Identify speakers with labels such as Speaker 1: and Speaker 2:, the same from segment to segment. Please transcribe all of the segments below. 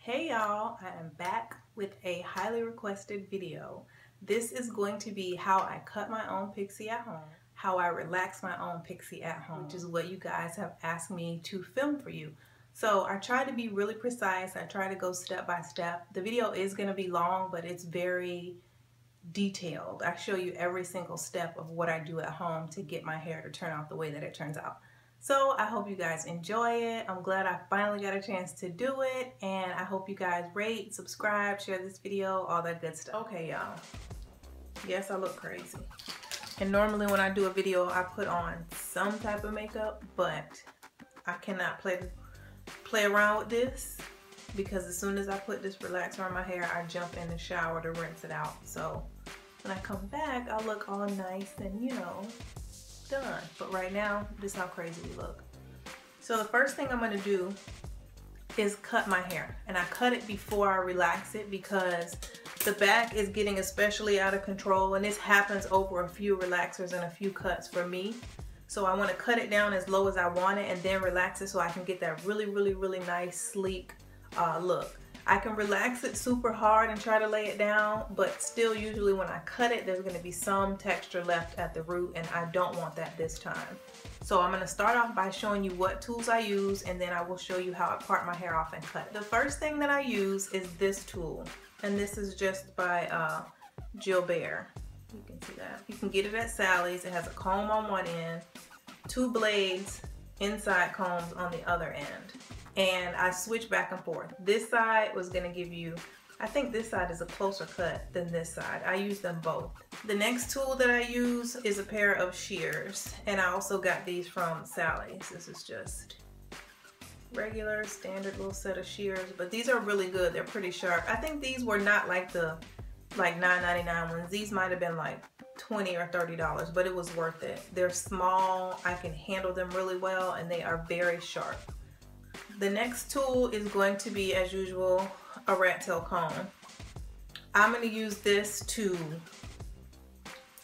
Speaker 1: Hey y'all, I am back with a highly requested video. This is going to be how I cut my own pixie at home, how I relax my own pixie at home, which is what you guys have asked me to film for you. So I try to be really precise. I try to go step by step. The video is going to be long, but it's very detailed. I show you every single step of what I do at home to get my hair to turn out the way that it turns out. So I hope you guys enjoy it. I'm glad I finally got a chance to do it, and I hope you guys rate, subscribe, share this video, all that good stuff. Okay, y'all. Yes, I look crazy. And normally when I do a video, I put on some type of makeup, but I cannot play around with this because as soon as I put this relaxer on my hair, I jump in the shower to rinse it out. So when I come back, I'll look all nice and, you know, done. But right now, this is how crazy we look. So the first thing I'm going to do is cut my hair, and I cut it before I relax it because the back is getting especially out of control, and this happens over a few relaxers and a few cuts for me. So I want to cut it down as low as I want it and then relax it so I can get that really nice sleek look. I can relax it super hard and try to lay it down, but still usually when I cut it, there's going to be some texture left at the root, and I don't want that this time. So I'm going to start off by showing you what tools I use, and then I will show you how I part my hair off and cut it. The first thing that I use is this tool, and this is just by Gilbert. You can see that. You can get it at Sally's. It has a comb on one end, two blades, inside combs on the other end. And I switch back and forth. This side was gonna give you, I think this side is a closer cut than this side. I use them both. The next tool that I use is a pair of shears, and I also got these from Sally's. This is just regular standard little set of shears, but these are really good. They're pretty sharp. I think these were not like the $9.99 ones. These might have been like $20 or $30, but it was worth it. They're small, I can handle them really well, and they are very sharp. The next tool is going to be, as usual, a rat tail comb. I'm going to use this to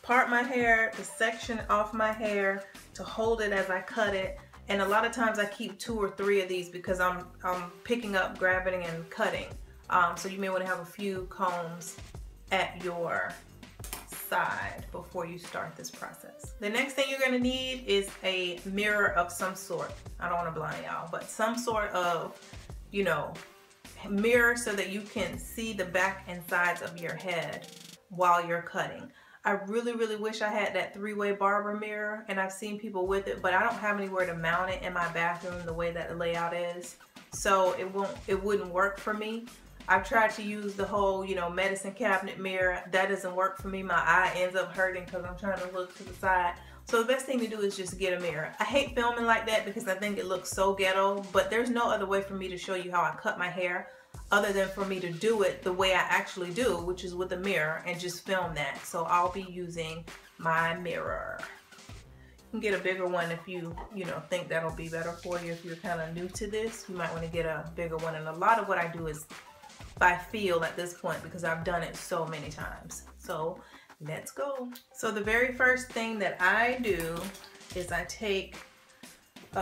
Speaker 1: part my hair, to section off my hair, to hold it as I cut it. And a lot of times I keep 2 or 3 of these because I'm picking up, grabbing, and cutting. So you may want to have a few combs at your side before you start this process. The next thing you're going to need is a mirror of some sort. I don't want to blind y'all, but some sort of, you know, mirror so that you can see the back and sides of your head while you're cutting. I really wish I had that 3-way barber mirror, and I've seen people with it, but I don't have anywhere to mount it in my bathroom the way that the layout is, so it wouldn't work for me. I've tried to use the whole, you know, medicine cabinet mirror. That doesn't work for me. My eye ends up hurting because I'm trying to look to the side. So the best thing to do is just get a mirror. I hate filming like that because I think it looks so ghetto, but there's no other way for me to show you how I cut my hair other than for me to do it the way I actually do, which is with a mirror, and just film that. So I'll be using my mirror. You can get a bigger one if you think that'll be better for you. If you're kind of new to this, you might want to get a bigger one. And a lot of what I do is by feel at this point because I've done it so many times. So let's go. So the very first thing that I do is I take, you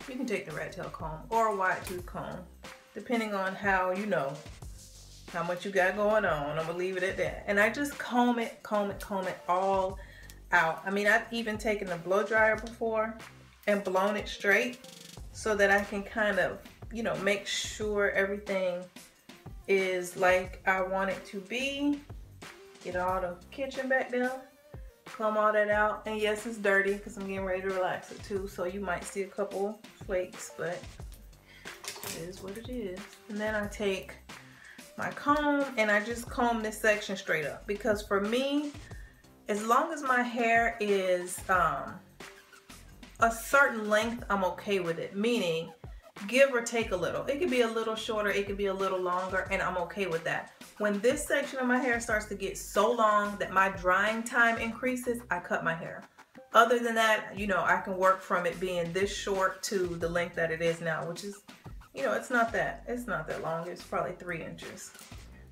Speaker 1: can take the rat tail comb or a wide tooth comb, depending on how, you know, how much you got going on. I'm gonna leave it at that. And I just comb it all out. I mean, I've even taken a blow dryer before and blown it straight so that I can kind of, you know, make sure everything is like I want it to be. Get all the kitchen back down, comb all that out. And yes, it's dirty because I'm getting ready to relax it too, so you might see a couple flakes, but it is what it is. And then I take my comb and I just comb this section straight up, because for me, as long as my hair is a certain length, I'm okay with it. Meaning, give or take a little. It could be a little shorter, it could be a little longer, and I'm okay with that. When this section of my hair starts to get so long that my drying time increases, I cut my hair. Other than that, you know, I can work from it being this short to the length that it is now, which is, you know, it's not that long. It's probably 3 inches.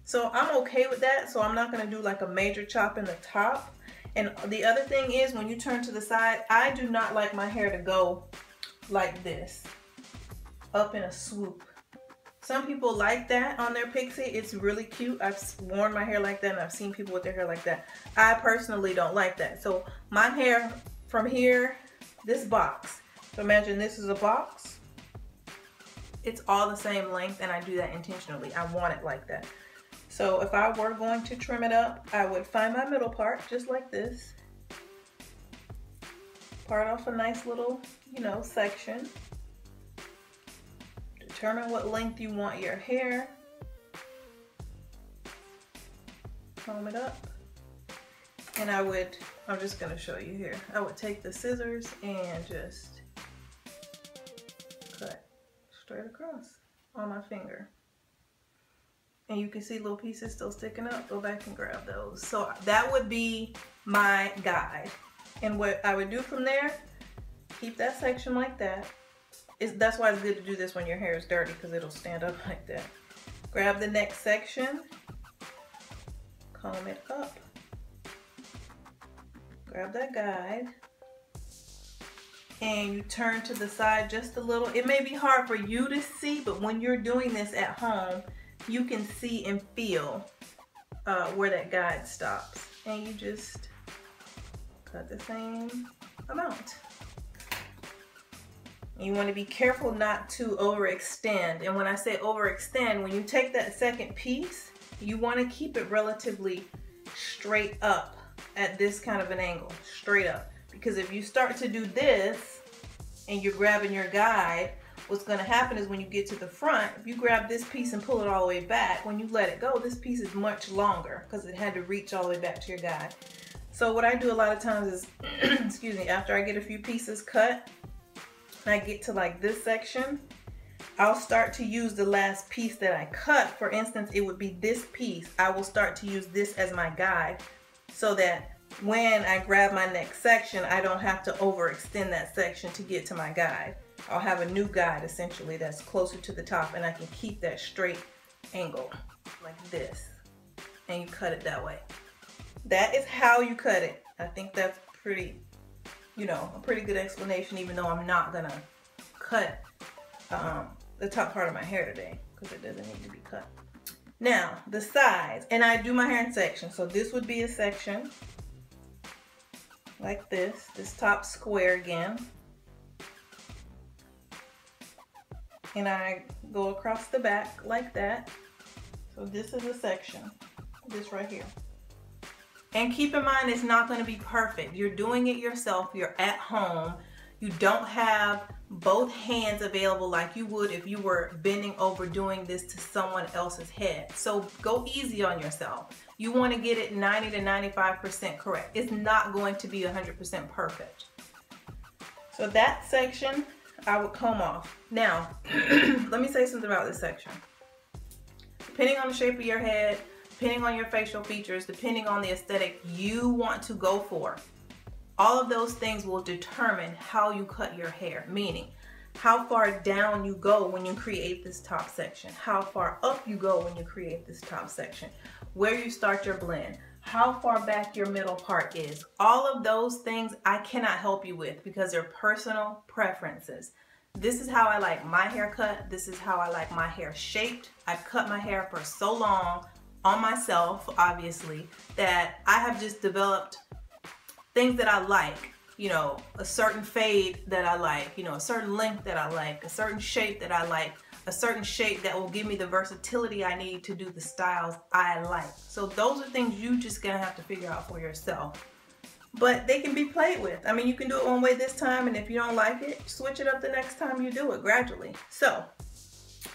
Speaker 1: So I'm okay with that. So I'm not going to do like a major chop in the top. And the other thing is, when you turn to the side, I do not like my hair to go like this, up in a swoop. Some people like that on their Pixie. It's really cute. I've worn my hair like that and I've seen people with their hair like that. I personally don't like that. So my hair from here, this box. So imagine this is a box. It's all the same length and I do that intentionally. I want it like that. So if I were going to trim it up, I would find my middle part just like this. Part off a nice little, you know, section. Determine what length you want your hair. Comb it up. And I'm just gonna show you here. I would take the scissors and just cut straight across on my finger. And you can see little pieces still sticking up. Go back and grab those. So that would be my guide. And what I would do from there, keep that section like that. That's why it's good to do this when your hair is dirty, because it'll stand up like that. Grab the next section, comb it up. Grab that guide, and you turn to the side just a little. It may be hard for you to see, but when you're doing this at home, you can see and feel where that guide stops. And you just cut the same amount. You want to be careful not to overextend. And when I say overextend, when you take that second piece, you want to keep it relatively straight up at this kind of an angle, straight up. Because if you start to do this and you're grabbing your guide, what's going to happen is when you get to the front, if you grab this piece and pull it all the way back, when you let it go, this piece is much longer because it had to reach all the way back to your guide. So what I do a lot of times is, excuse me, after I get a few pieces cut, and I get to like this section, I'll start to use the last piece that I cut. For instance, it would be this piece. I will start to use this as my guide so that when I grab my next section, I don't have to overextend that section to get to my guide. I'll have a new guide essentially that's closer to the top, and I can keep that straight angle like this, and you cut it that way. That is how you cut it. I think that's pretty, you know, a pretty good explanation, even though I'm not gonna cut the top part of my hair today because it doesn't need to be cut. Now, the sides, and I do my hair in sections. So this would be a section like this top square again. And I go across the back like that. So this is a section, this right here. And keep in mind, it's not going to be perfect. You're doing it yourself. You're at home. You don't have both hands available like you would if you were bending over doing this to someone else's head. So go easy on yourself. You want to get it 90 to 95% correct. It's not going to be 100% perfect. So that section I would comb off. Now, let me say something about this section. Depending on the shape of your head, depending on your facial features, depending on the aesthetic you want to go for, all of those things will determine how you cut your hair, meaning how far down you go when you create this top section, how far up you go when you create this top section, where you start your blend, how far back your middle part is. All of those things I cannot help you with because they're personal preferences. This is how I like my hair cut. This is how I like my hair shaped. I've cut my hair for so long on myself, obviously, that I have just developed things that I like, you know, a certain fade that I like, you know, a certain length that I like, a certain shape that I like, a certain shape that will give me the versatility I need to do the styles I like. So those are things you just gonna have to figure out for yourself. But they can be played with. I mean, you can do it one way this time, and if you don't like it, switch it up the next time you do it gradually. So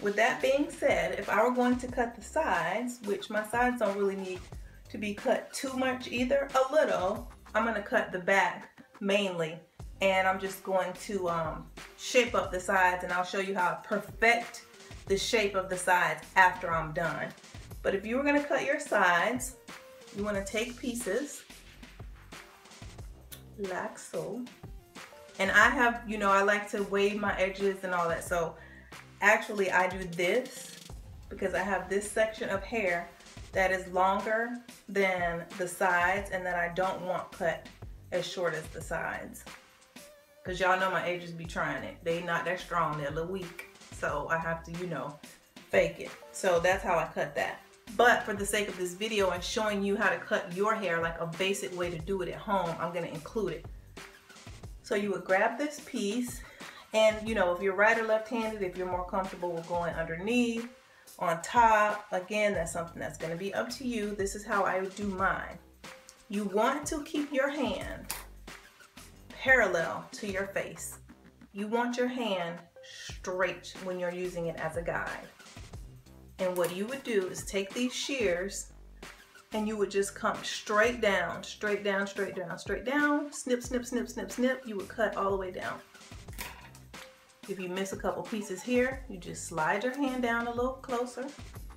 Speaker 1: with that being said, if I were going to cut the sides, which my sides don't really need to be cut too much either, a little, I'm going to cut the back mainly, and I'm just going to shape up the sides, and I'll show you how to perfect the shape of the sides after I'm done. But if you were going to cut your sides, you want to take pieces like so, and I have, you know, I like to wave my edges and all that, so actually I do this because I have this section of hair that is longer than the sides and that I don't want cut as short as the sides. Because y'all know my edges be trying it. They're not that strong, they're a little weak. So I have to, you know, fake it. So that's how I cut that. But for the sake of this video and showing you how to cut your hair, like a basic way to do it at home, I'm gonna include it. So you would grab this piece, and you know, if you're right or left-handed, if you're more comfortable with going underneath, on top, again, that's something that's gonna be up to you. This is how I would do mine. You want to keep your hand parallel to your face. You want your hand straight when you're using it as a guide. And what you would do is take these shears and you would just come straight down, straight down, straight down, straight down, snip, snip, snip, snip, snip. You would cut all the way down. If you miss a couple pieces here, you just slide your hand down a little closer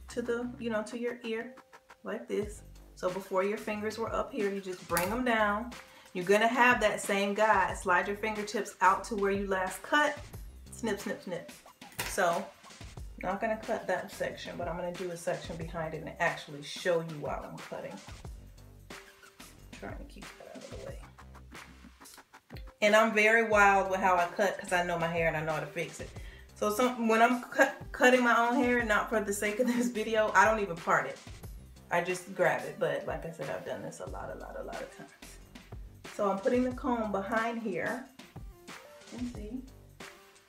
Speaker 1: to the, you know, to your ear like this. So before your fingers were up here, you just bring them down. You're gonna have that same guide. Slide your fingertips out to where you last cut, snip, snip, snip. So, not gonna cut that section, but I'm gonna do a section behind it and actually show you while I'm cutting. Trying to keep that out of the way. And I'm very wild with how I cut because I know my hair and I know how to fix it. So when I'm cutting my own hair, not for the sake of this video, I don't even part it. I just grab it. But like I said, I've done this a lot of times. So I'm putting the comb behind here. You can see.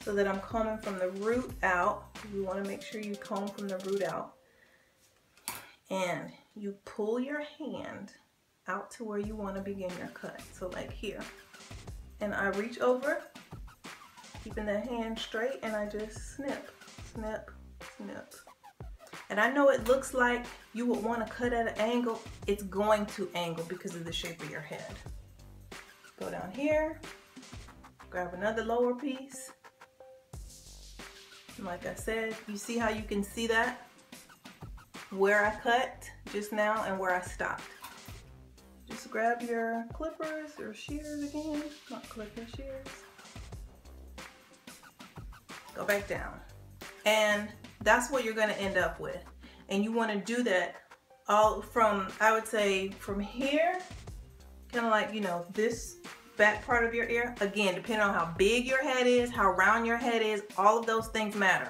Speaker 1: So that I'm combing from the root out. You want to make sure you comb from the root out. And you pull your hand out to where you want to begin your cut. So like here. And I reach over, keeping that hand straight, and I just snip, snip, snip. And I know it looks like you would want to cut at an angle. It's going to angle because of the shape of your head. Go down here, grab another lower piece. And like I said, you see how you can see that? Where I cut just now and where I stopped. Just grab your clippers or shears again, not clippers, shears. Go back down. And that's what you're gonna end up with. And you wanna do that all from, I would say from here, kind of like, you know, this back part of your ear. Again, depending on how big your head is, how round your head is, all of those things matter.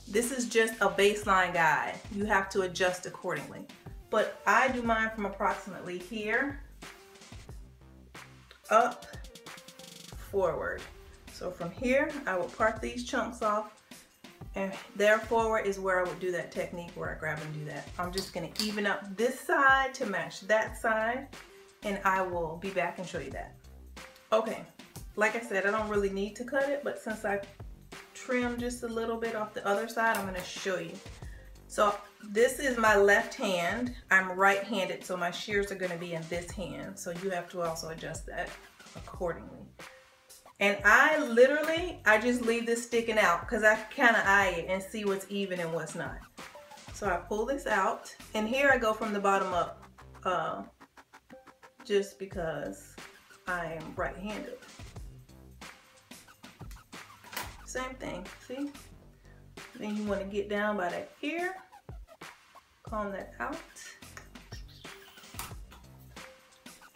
Speaker 1: This is just a baseline guide. You have to adjust accordingly. But I do mine from approximately here, up, forward. So from here, I will part these chunks off, and there forward is where I would do that technique where I grab and do that. I'm just gonna even up this side to match that side, and I will be back and show you that. Okay, like I said, I don't really need to cut it, but since I trimmed just a little bit off the other side, I'm gonna show you. So this is my left hand. I'm right-handed, so my shears are gonna be in this hand. So you have to also adjust that accordingly. And I just leave this sticking out because I kind of eye it and see what's even and what's not. So I pull this out, and here I go from the bottom up, just because I am right-handed. Same thing, see? Then you want to get down by that ear, comb that out,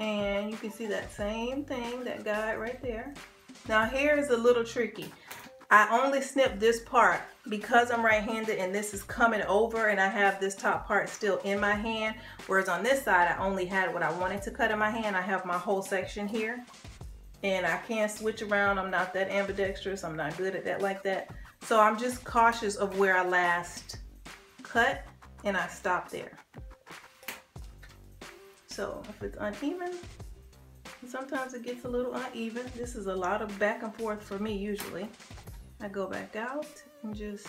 Speaker 1: and you can see that same thing, that guide right there. Now here is a little tricky. I only snip this part because I'm right-handed and this is coming over and I have this top part still in my hand, whereas on this side I only had what I wanted to cut in my hand. I have my whole section here and I can't switch around. I'm not that ambidextrous. I'm not good at that like that. So I'm just cautious of where I last cut and I stop there. So if it's uneven, sometimes it gets a little uneven. This is a lot of back and forth for me usually. I go back out and just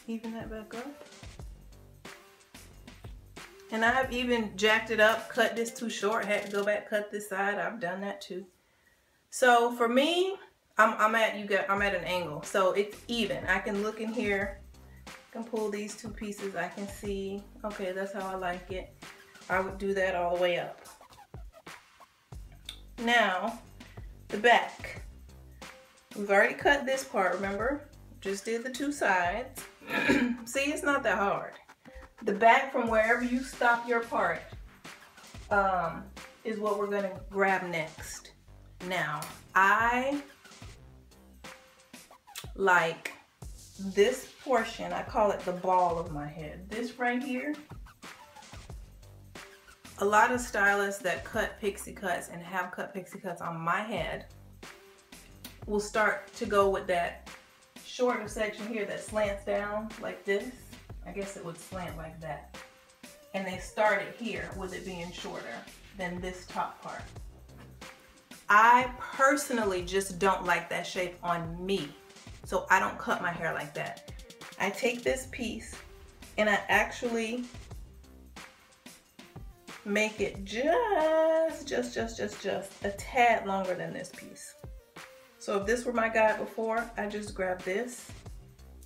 Speaker 1: even that back up. And I have even jacked it up, cut this too short, had to go back, cut this side. I've done that too. So for me, I'm at an angle, so it's even. I can look in here, I can pull these two pieces. I can see, okay, that's how I like it. I would do that all the way up. Now, the back. We've already cut this part, remember? Just did the two sides. See, it's not that hard. The back from wherever you stop your part is what we're gonna grab next. Now, I like this portion, I call it the ball of my head. This right here, a lot of stylists that cut pixie cuts and have cut pixie cuts on my head will start to go with that shorter section here that slants down like this. I guess it would slant like that. And they start it here with it being shorter than this top part. I personally just don't like that shape on me. So I don't cut my hair like that. I take this piece and I actually make it just a tad longer than this piece. So if this were my guide before, I just grab this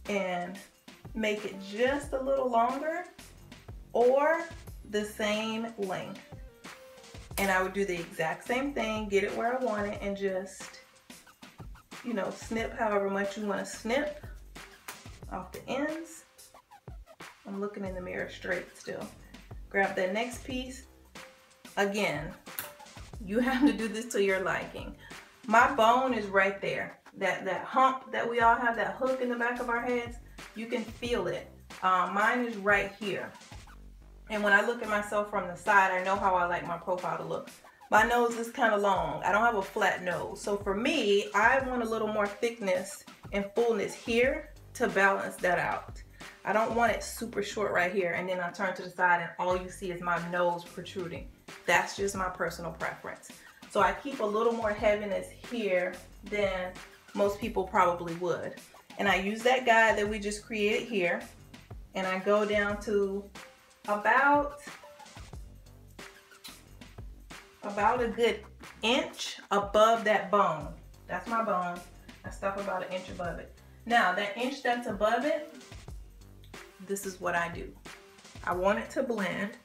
Speaker 1: and make it just a little longer or the same length. And I would do the exact same thing, get it where I want it, and just, you know, snip however much you want to snip off the ends. I'm looking in the mirror straight still. Grab that next piece. Again, you have to do this to your liking. My bone is right there. That hump that we all have, that hook in the back of our heads, you can feel it. Mine is right here. And when I look at myself from the side, I know how I like my profile to look. My nose is kind of long. I don't have a flat nose. So for me, I want a little more thickness and fullness here to balance that out. I don't want it super short right here and then I turn to the side and all you see is my nose protruding. That's just my personal preference. So I keep a little more heaviness here than most people probably would. And I use that guide that we just created here and I go down to about a good inch above that bone. That's my bone. I stop about an inch above it. Now that inch that's above it, this is what I do. I want it to blend,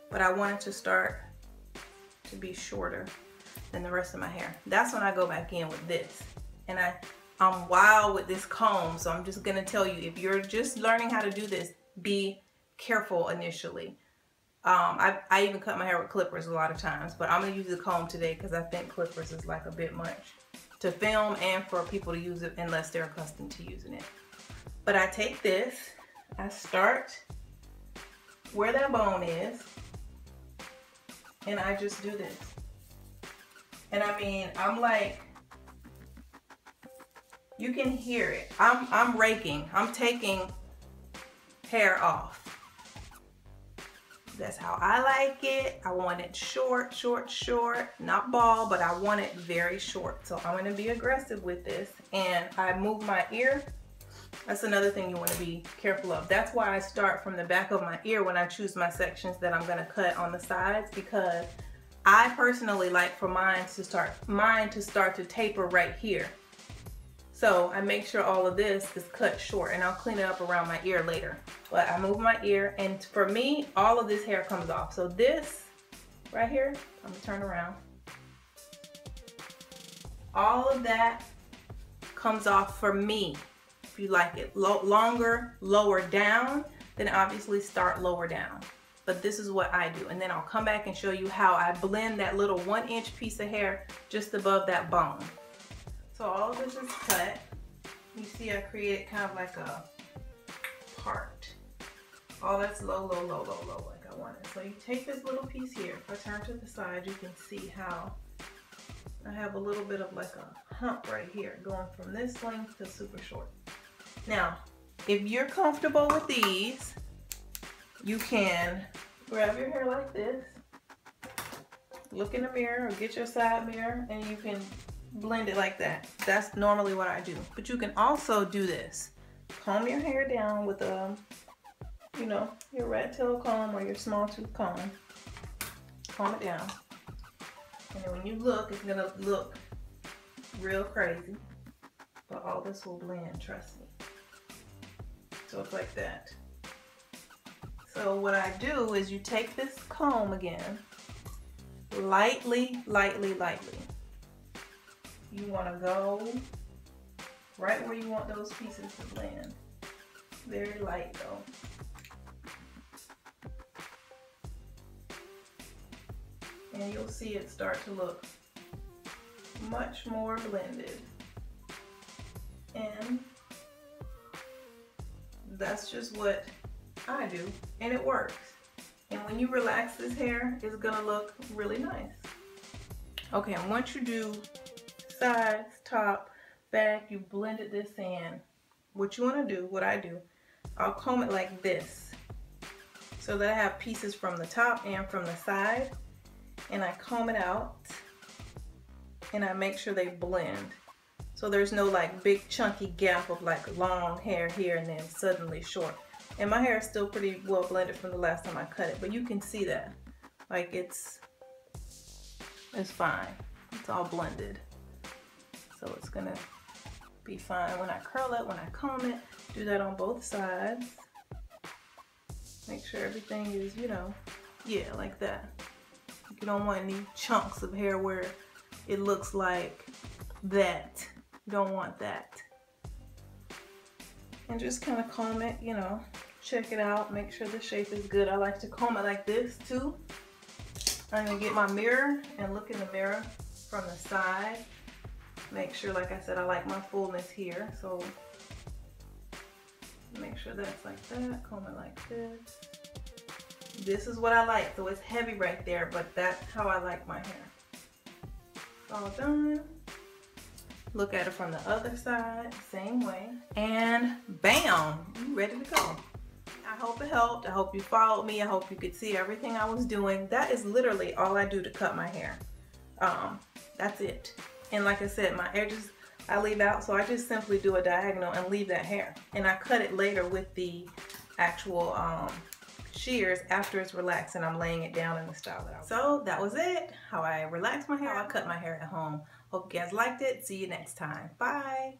Speaker 1: but I want it to start to be shorter than the rest of my hair. That's when I go back in with this. And I'm wild with this comb, so I'm just gonna tell you, if you're just learning how to do this, be careful initially. I even cut my hair with clippers a lot of times, but I'm gonna use the comb today because I think clippers is like a bit much to film and for people to use it unless they're accustomed to using it. But I take this, I start where that bone is, and I just do this. And I mean, I'm like, you can hear it. I'm raking, I'm taking hair off. That's how I like it. I want it short, not bald, but I want it very short. So I'm gonna be aggressive with this. And I move my ear. That's another thing you wanna be careful of. That's why I start from the back of my ear when I choose my sections that I'm gonna cut on the sides, because I personally like for mine to start to taper right here. So I make sure all of this is cut short, and I'll clean it up around my ear later. But I move my ear, and for me, all of this hair comes off. So this right here, I'm gonna turn around. All of that comes off for me. If you like it longer, lower down, then obviously start lower down. But this is what I do. And then I'll come back and show you how I blend that little 1-inch piece of hair just above that bone. So all of this is cut. You see I created kind of like a part. All that's low, like I want it. So you take this little piece here. If I turn to the side, you can see how I have a little bit of like a hump right here going from this length to super short. Now, if you're comfortable with these, you can grab your hair like this, look in the mirror or get your side mirror, and you can blend it like that. That's normally what I do. But you can also do this. Comb your hair down with you know, your rat tail comb or your small tooth comb. Comb it down. And then when you look, it's gonna look real crazy. But all this will blend, trust me. So it's like that. So what I do is you take this comb again, lightly. You want to go right where you want those pieces to blend. Very light though. And you'll see it start to look much more blended. And that's just what I do, and it works. And when you relax this hair, it's gonna look really nice. Okay, and once you do sides, top, back, you blended this in. What you wanna do, what I do, I'll comb it like this so that I have pieces from the top and from the side, and I comb it out and I make sure they blend. So there's no like big chunky gap of like long hair here and then suddenly short. And my hair is still pretty well blended from the last time I cut it, but you can see that. Like it's fine. It's all blended. So it's gonna be fine when I curl it, when I comb it. Do that on both sides. Make sure everything is, you know, yeah, like that. You don't want any chunks of hair where it looks like that. You don't want that. And just kind of comb it, you know, check it out, make sure the shape is good. I like to comb it like this too. I'm gonna get my mirror and look in the mirror from the side. Make sure, like I said, I like my fullness here. So make sure that's like that, comb it like this. This is what I like, so it's heavy right there, but that's how I like my hair. It's all done. Look at it from the other side, same way. And bam, you ready to go. I hope it helped. I hope you followed me. I hope you could see everything I was doing. That is literally all I do to cut my hair. That's it. And like I said, my edges I leave out, so I just simply do a diagonal and leave that hair. And I cut it later with the actual shears after it's relaxed and I'm laying it down in the style that I want. So that was it. How I relax my hair, how I cut my hair at home. Hope you guys liked it. See you next time. Bye.